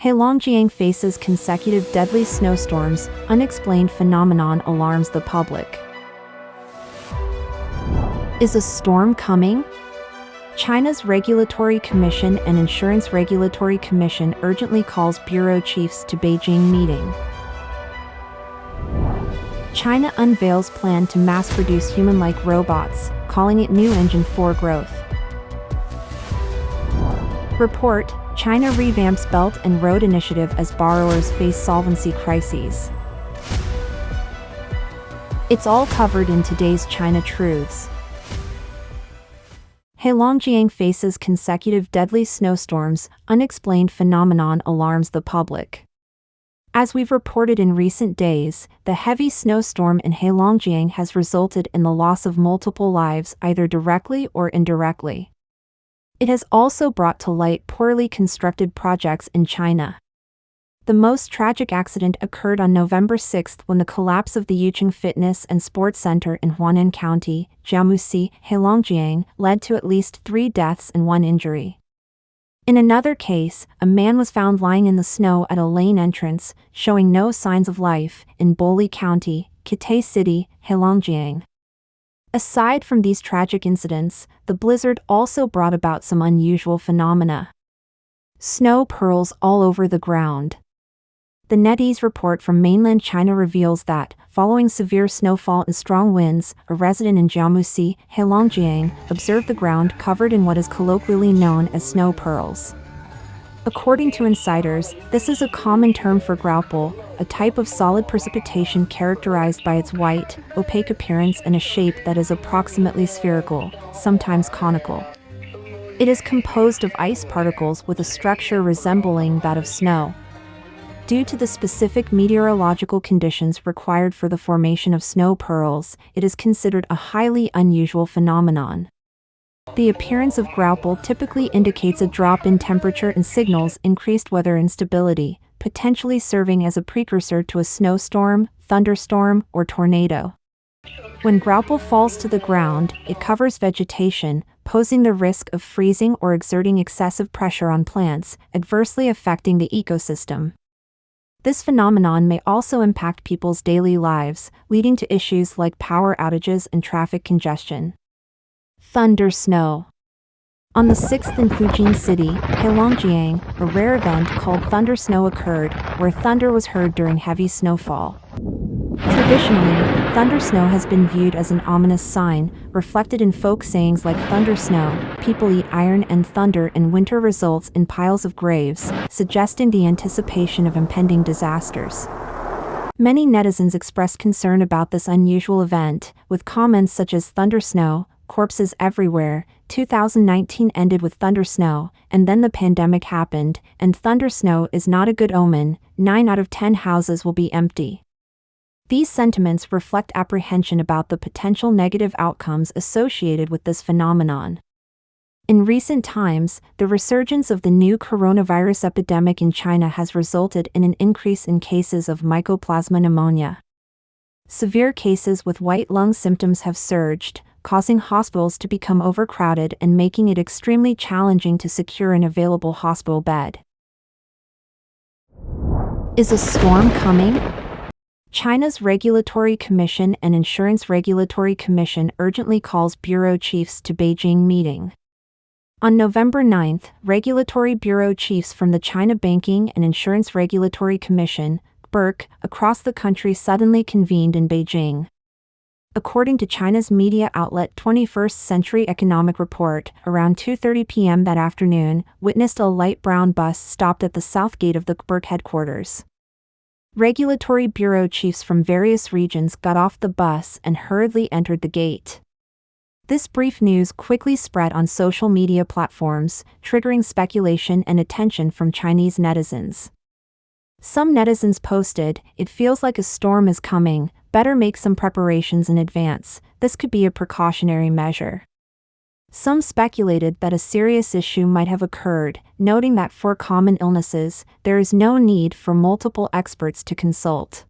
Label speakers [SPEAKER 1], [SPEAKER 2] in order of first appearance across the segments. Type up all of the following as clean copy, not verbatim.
[SPEAKER 1] Heilongjiang faces consecutive deadly snowstorms. Unexplained phenomenon alarms the public. Is a storm coming? China's Regulatory Commission and Insurance Regulatory Commission urgently calls bureau chiefs to Beijing meeting. China unveils plan to mass-produce human-like robots, calling it new engine for growth. Report: China revamps Belt and Road Initiative as borrowers face solvency crises. It's all covered in today's China Truths. Heilongjiang faces consecutive deadly snowstorms. Unexplained phenomenon alarms the public. As we've reported in recent days, the heavy snowstorm in Heilongjiang has resulted in the loss of multiple lives either directly or indirectly. It has also brought to light poorly constructed projects in China. The most tragic accident occurred on November 6 when the collapse of the Yucheng Fitness and Sports Center in Huanan County, Jiamuxi, Heilongjiang, led to at least 3 deaths and 1 injury. In another case, a man was found lying in the snow at a lane entrance, showing no signs of life, in Boli County, Kitay City, Heilongjiang. Aside from these tragic incidents, the blizzard also brought about some unusual phenomena. Snow pearls all over the ground. The NetEase report from mainland China reveals that, following severe snowfall and strong winds, a resident in Jiamuxi, Heilongjiang, observed the ground covered in what is colloquially known as snow pearls. According to insiders, this is a common term for graupel, a type of solid precipitation characterized by its white, opaque appearance and a shape that is approximately spherical, sometimes conical. It is composed of ice particles with a structure resembling that of snow. Due to the specific meteorological conditions required for the formation of snow pearls, it is considered a highly unusual phenomenon. The appearance of graupel typically indicates a drop in temperature and signals increased weather instability, potentially serving as a precursor to a snowstorm, thunderstorm, or tornado. When graupel falls to the ground, it covers vegetation, posing the risk of freezing or exerting excessive pressure on plants, adversely affecting the ecosystem. This phenomenon may also impact people's daily lives, leading to issues like power outages and traffic congestion. Thunder snow. On the 6th in Fujian City, Heilongjiang, a rare event called thunder snow occurred, where thunder was heard during heavy snowfall. Traditionally, thunder snow has been viewed as an ominous sign, reflected in folk sayings like thunder snow, people eat iron, and thunder in winter results in piles of graves, suggesting the anticipation of impending disasters. Many netizens expressed concern about this unusual event, with comments such as thunder snow, corpses everywhere, 2019 ended with thunder snow, and then the pandemic happened, and thunder snow is not a good omen, 9 out of 10 houses will be empty. These sentiments reflect apprehension about the potential negative outcomes associated with this phenomenon. In recent times, the resurgence of the new coronavirus epidemic in China has resulted in an increase in cases of mycoplasma pneumonia. Severe cases with white lung symptoms have surged, causing hospitals to become overcrowded and making it extremely challenging to secure an available hospital bed. Is a storm coming? China's Regulatory Commission and Insurance Regulatory Commission urgently calls bureau chiefs to Beijing meeting. On November 9, regulatory bureau chiefs from the China Banking and Insurance Regulatory Commission, BIRC, across the country suddenly convened in Beijing. According to China's media outlet 21st Century Economic Report, around 2:30 p.m. that afternoon, witnessed a light brown bus stopped at the south gate of the BIRC headquarters. Regulatory bureau chiefs from various regions got off the bus and hurriedly entered the gate. This brief news quickly spread on social media platforms, triggering speculation and attention from Chinese netizens. Some netizens posted, "It feels like a storm is coming, better make some preparations in advance, this could be a precautionary measure." Some speculated that a serious issue might have occurred, noting that for common illnesses, there is no need for multiple experts to consult.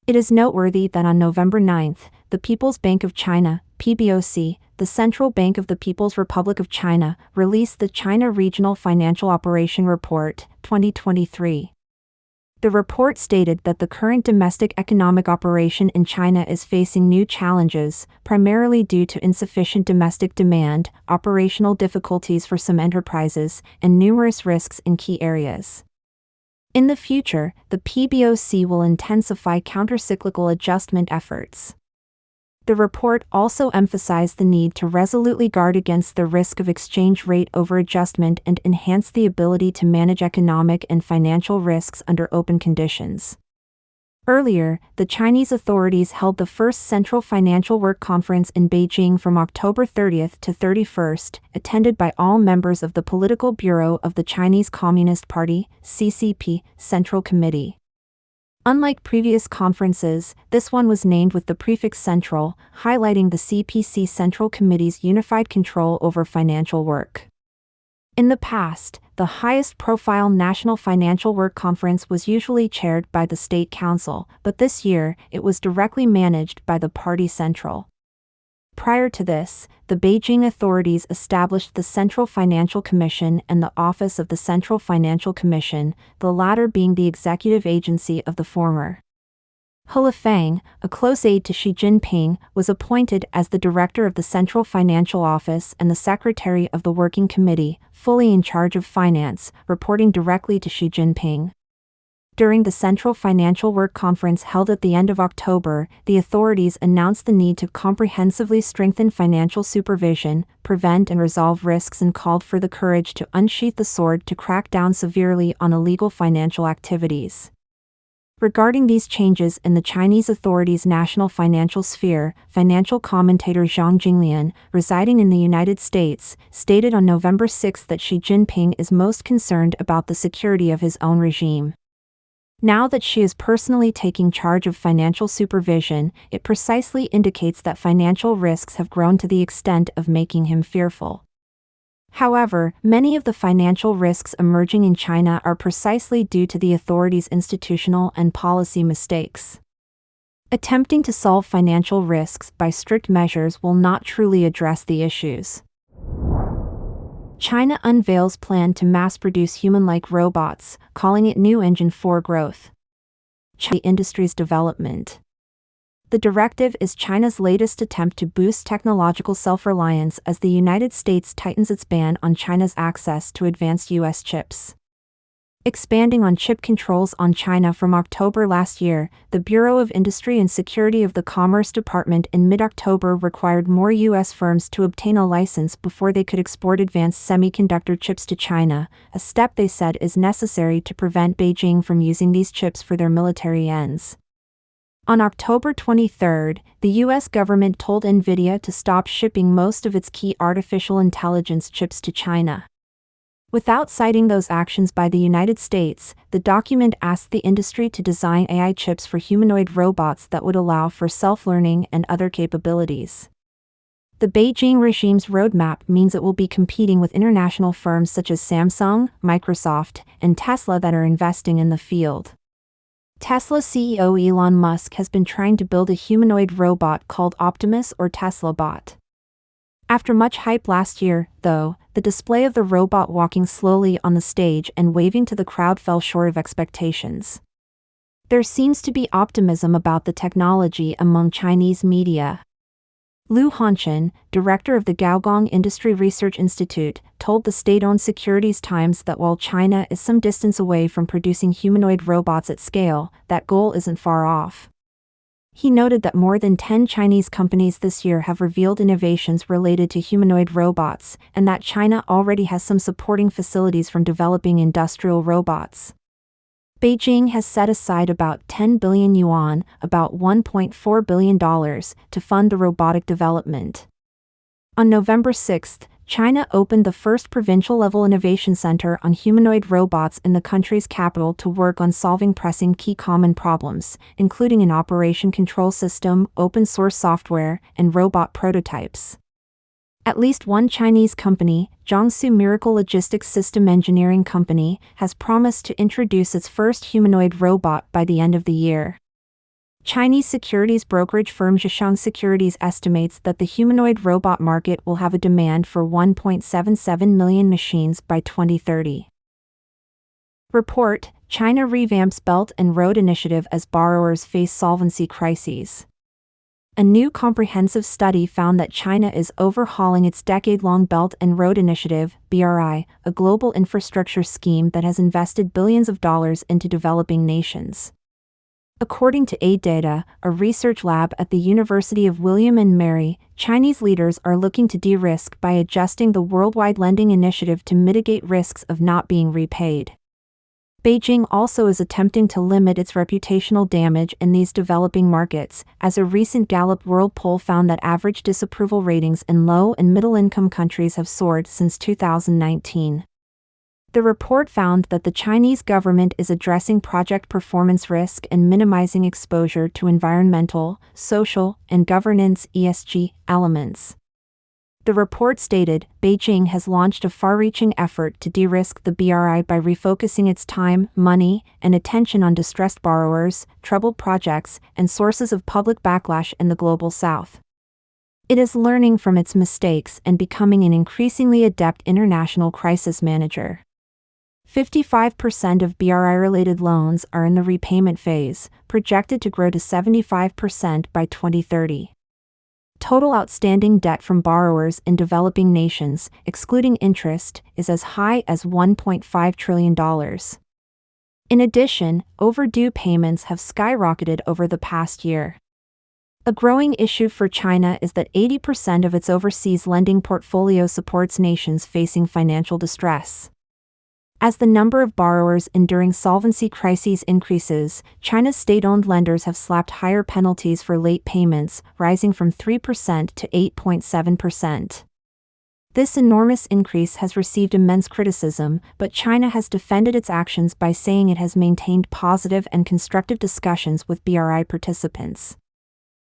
[SPEAKER 1] It is noteworthy that on November 9, the People's Bank of China, PBOC, the Central Bank of the People's Republic of China, released the China Regional Financial Operation Report, 2023. The report stated that the current domestic economic operation in China is facing new challenges, primarily due to insufficient domestic demand, operational difficulties for some enterprises, and numerous risks in key areas. In the future, the PBOC will intensify countercyclical adjustment efforts. The report also emphasized the need to resolutely guard against the risk of exchange rate over-adjustment and enhance the ability to manage economic and financial risks under open conditions. Earlier, the Chinese authorities held the first Central Financial Work Conference in Beijing from October 30th to 31st, attended by all members of the Political Bureau of the Chinese Communist Party, CCP, Central Committee. Unlike previous conferences, this one was named with the prefix Central, highlighting the CPC Central Committee's unified control over financial work. In the past, the highest-profile National Financial Work Conference was usually chaired by the State Council, but this year, it was directly managed by the Party Central. Prior to this, the Beijing authorities established the Central Financial Commission and the Office of the Central Financial Commission, the latter being the executive agency of the former. He Lifeng, a close aide to Xi Jinping, was appointed as the director of the Central Financial Office and the secretary of the Working Committee, fully in charge of finance, reporting directly to Xi Jinping. During the Central Financial Work Conference held at the end of October, the authorities announced the need to comprehensively strengthen financial supervision, prevent and resolve risks, and called for the courage to unsheath the sword to crack down severely on illegal financial activities. Regarding these changes in the Chinese authorities' national financial sphere, financial commentator Zhang Jinglian, residing in the United States, stated on November 6 that Xi Jinping is most concerned about the security of his own regime. Now that she is personally taking charge of financial supervision, it precisely indicates that financial risks have grown to the extent of making him fearful. However, many of the financial risks emerging in China are precisely due to the authorities' institutional and policy mistakes. Attempting to solve financial risks by strict measures will not truly address the issues. China unveils plan to mass-produce human-like robots, calling it new engine for growth. China industry's development. The directive is China's latest attempt to boost technological self-reliance as the United States tightens its ban on China's access to advanced U.S. chips. Expanding on chip controls on China from October last year, the Bureau of Industry and Security of the Commerce Department in mid-October required more U.S. firms to obtain a license before they could export advanced semiconductor chips to China, a step they said is necessary to prevent Beijing from using these chips for their military ends. On October 23, the U.S. government told NVIDIA to stop shipping most of its key artificial intelligence chips to China. Without citing those actions by the United States, the document asked the industry to design AI chips for humanoid robots that would allow for self-learning and other capabilities. The Beijing regime's roadmap means it will be competing with international firms such as Samsung, Microsoft, and Tesla that are investing in the field. Tesla CEO Elon Musk has been trying to build a humanoid robot called Optimus or Tesla Bot. After much hype last year, though, the display of the robot walking slowly on the stage and waving to the crowd fell short of expectations. There seems to be optimism about the technology among Chinese media. Liu Honchen, director of the Gaogong Industry Research Institute, told the state-owned Securities Times that while China is some distance away from producing humanoid robots at scale, that goal isn't far off. He noted that more than 10 Chinese companies this year have revealed innovations related to humanoid robots, and that China already has some supporting facilities from developing industrial robots. Beijing has set aside about 10 billion yuan, about $1.4 billion, to fund the robotic development. On November 6, China opened the first provincial-level innovation center on humanoid robots in the country's capital to work on solving pressing key common problems, including an operation control system, open-source software, and robot prototypes. At least one Chinese company, Jiangsu Miracle Logistics System Engineering Company, has promised to introduce its first humanoid robot by the end of the year. Chinese securities brokerage firm Zheshang Securities estimates that the humanoid robot market will have a demand for 1.77 million machines by 2030. Report: China revamps Belt and Road Initiative as borrowers face solvency crises. A new comprehensive study found that China is overhauling its decade-long Belt and Road Initiative, BRI, a global infrastructure scheme that has invested billions of dollars into developing nations. According to AID-Data, a research lab at the University of William and Mary, Chinese leaders are looking to de-risk by adjusting the worldwide lending initiative to mitigate risks of not being repaid. Beijing also is attempting to limit its reputational damage in these developing markets, as a recent Gallup World Poll found that average disapproval ratings in low- and middle-income countries have soared since 2019. The report found that the Chinese government is addressing project performance risk and minimizing exposure to environmental, social, and governance (ESG) elements. The report stated, Beijing has launched a far-reaching effort to de-risk the BRI by refocusing its time, money, and attention on distressed borrowers, troubled projects, and sources of public backlash in the global south. It is learning from its mistakes and becoming an increasingly adept international crisis manager. 55% of BRI-related loans are in the repayment phase, projected to grow to 75% by 2030. Total outstanding debt from borrowers in developing nations, excluding interest, is as high as $1.5 trillion. In addition, overdue payments have skyrocketed over the past year. A growing issue for China is that 80% of its overseas lending portfolio supports nations facing financial distress. As the number of borrowers enduring solvency crises increases, China's state-owned lenders have slapped higher penalties for late payments, rising from 3% to 8.7%. This enormous increase has received immense criticism, but China has defended its actions by saying it has maintained positive and constructive discussions with BRI participants.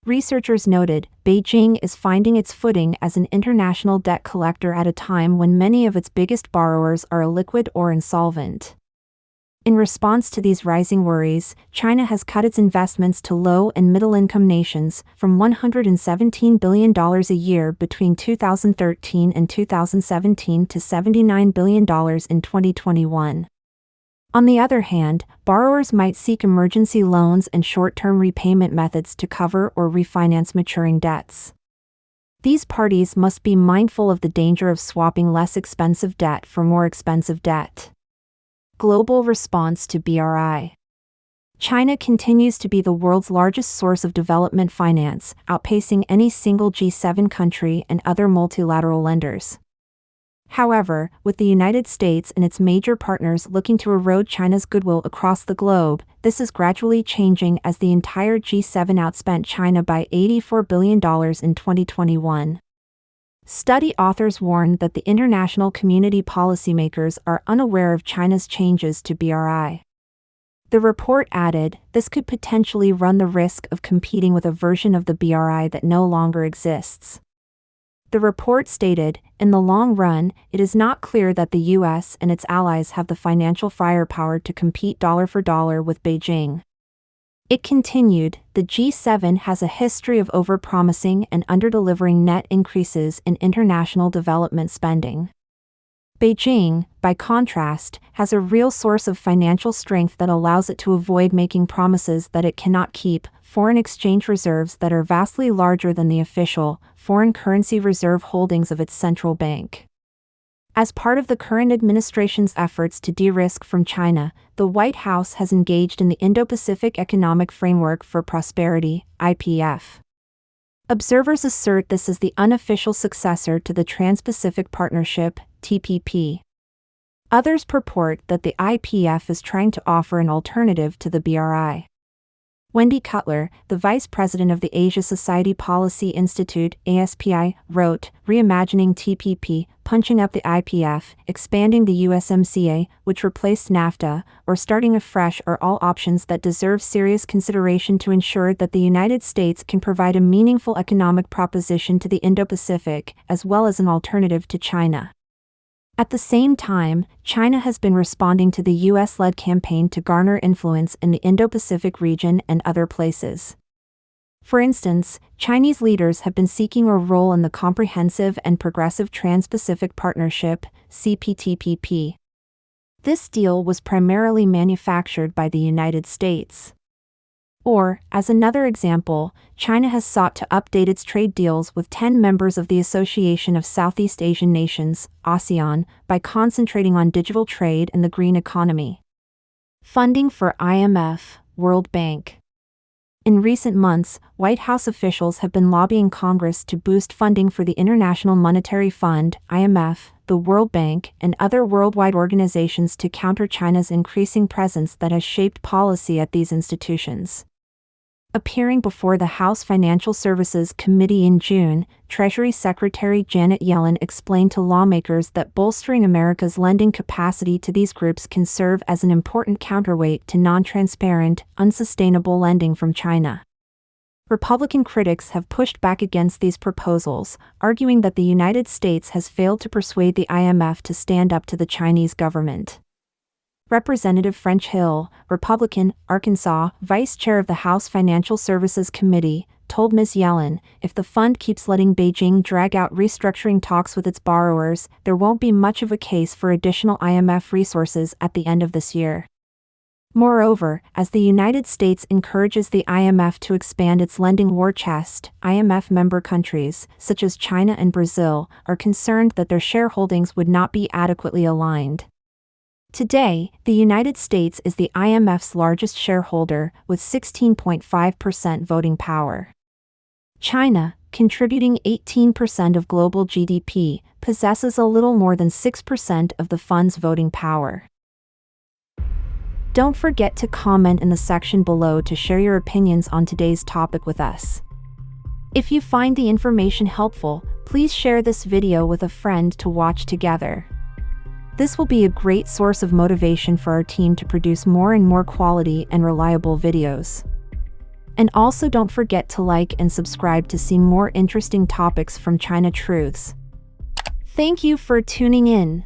[SPEAKER 1] Researchers noted, Beijing is finding its footing as an international debt collector at a time when many of its biggest borrowers are illiquid or insolvent. In response to these rising worries, China has cut its investments to low- and middle-income nations from $117 billion a year between 2013 and 2017 to $79 billion in 2021. On the other hand, borrowers might seek emergency loans and short-term repayment methods to cover or refinance maturing debts. These parties must be mindful of the danger of swapping less expensive debt for more expensive debt. Global response to BRI. China continues to be the world's largest source of development finance, outpacing any single G7 country and other multilateral lenders. However, with the United States and its major partners looking to erode China's goodwill across the globe, this is gradually changing as the entire G7 outspent China by $84 billion in 2021. Study authors warn that the international community policymakers are unaware of China's changes to BRI. The report added, this could potentially run the risk of competing with a version of the BRI that no longer exists. The report stated, in the long run, it is not clear that the U.S. and its allies have the financial firepower to compete dollar for dollar with Beijing. It continued, the G7 has a history of overpromising and underdelivering net increases in international development spending. Beijing, by contrast, has a real source of financial strength that allows it to avoid making promises that it cannot keep, foreign exchange reserves that are vastly larger than the official, foreign currency reserve holdings of its central bank. As part of the current administration's efforts to de-risk from China, the White House has engaged in the Indo-Pacific Economic Framework for Prosperity, IPF. Observers assert this is the unofficial successor to the Trans-Pacific Partnership, TPP. Others purport that the IPF is trying to offer an alternative to the BRI. Wendy Cutler, the vice president of the Asia Society Policy Institute, ASPI, wrote, Reimagining TPP, punching up the IPF, expanding the USMCA, which replaced NAFTA, or starting afresh are all options that deserve serious consideration to ensure that the United States can provide a meaningful economic proposition to the Indo-Pacific, as well as an alternative to China. At the same time, China has been responding to the US-led campaign to garner influence in the Indo-Pacific region and other places. For instance, Chinese leaders have been seeking a role in the Comprehensive and Progressive Trans-Pacific Partnership, CPTPP. This deal was primarily manufactured by the United States. Or, as another example, China has sought to update its trade deals with 10 members of the Association of Southeast Asian Nations, ASEAN, by concentrating on digital trade and the green economy. Funding for IMF, World Bank. In recent months, White House officials have been lobbying Congress to boost funding for the International Monetary Fund, IMF, the World Bank, and other worldwide organizations to counter China's increasing presence that has shaped policy at these institutions. Appearing before the House Financial Services Committee in June, Treasury Secretary Janet Yellen explained to lawmakers that bolstering America's lending capacity to these groups can serve as an important counterweight to non-transparent, unsustainable lending from China. Republican critics have pushed back against these proposals, arguing that the United States has failed to persuade the IMF to stand up to the Chinese government. Representative French Hill, Republican, Arkansas, Vice Chair of the House Financial Services Committee, told Ms. Yellen, if the fund keeps letting Beijing drag out restructuring talks with its borrowers, there won't be much of a case for additional IMF resources at the end of this year. Moreover, as the United States encourages the IMF to expand its lending war chest, IMF member countries, such as China and Brazil, are concerned that their shareholdings would not be adequately aligned. Today, the United States is the IMF's largest shareholder, with 16.5% voting power. China, contributing 18% of global GDP, possesses a little more than 6% of the fund's voting power. Don't forget to comment in the section below to share your opinions on today's topic with us. If you find the information helpful, please share this video with a friend to watch together. This will be a great source of motivation for our team to produce more and more quality and reliable videos. And also don't forget to like and subscribe to see more interesting topics from China Truths. Thank you for tuning in.